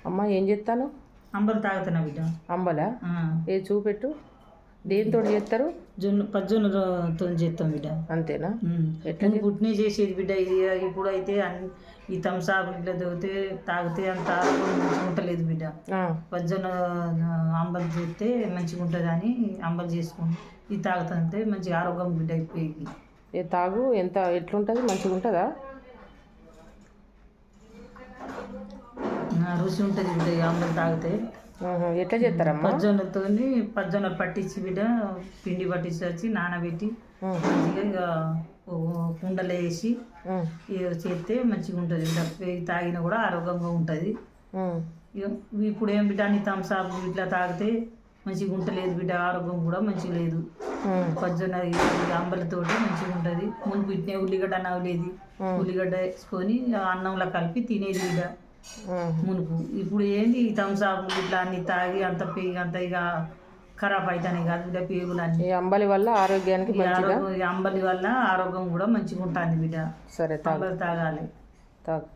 అమ్మ ఏం చెప్తాను? అంబలు తాగుతున్నా బిడ్డ. అంబలా? ఏ చూపెట్టు. దేనితో చేస్తారు? పజ్జొన్నతో చేస్తాం బిడ్డ. అంతేనా? ఎట్లా పుట్టినే చేసేది బిడ్డ. ఇది ఇప్పుడైతే ఈ థమ్సాప్ ఇట్లా తాగితే అంత మంచిగా ఉంటలేదు బిడ్డ. పజ్జొన్న అంబలు చేస్తే మంచిగా ఉంటుంది అని అంబలు చేసుకుని ఇది తాగుతుంటే మంచిగా ఆరోగ్యం బిడ్డ. ఇప్పుడు ఏ తాగు. ఎట్లుంటుంది? మంచిగా ఉంటుందా? రుచి ఉంటుంది బిడ్డ ఈ అంబలు తాగితే. ఎట్లా చేస్తారమ్మా? పజ్జొన్నలు పట్టించి బిడ్డ, పిండి పట్టించి వచ్చి నానబెట్టి మంచిగా కుండలో వేసి చేస్తే మంచిగా ఉంటుంది బిడ్డ. తాగినా కూడా ఆరోగ్యంగా ఉంటుంది. ఇప్పుడు ఏం బిడ్డ అన్ని థమ్సాప్ ఇట్లా తాగితే మంచిగా ఉంటలేదు బిడ్డ. ఆరోగ్యం కూడా మంచిగా లేదు. పజ్జొన్న అంబలతోటి మంచిగా ఉంటుంది. మునుపు ఇట్నే ఉల్లిగడ్డ నవ్వలేదు. ఉల్లిగడ్డ వేసుకొని అన్నంలో కలిపి తినేది బిడ్డ మునుపు. ఇప్పుడు ఏంది ఈ థమ్సాప్ ఇట్లా అన్ని తాగి అంత ఇక ఖరాబ్ అవుతాయి కాదు బిడ్డ పేగులన్నీ. అంబలి వల్ల ఆరోగ్యానికి అంబలి వల్ల ఆరోగ్యం కూడా మంచిగా ఉంటుంది బిడ్డ. సరే, అంబలి తాగాలి. తాగు.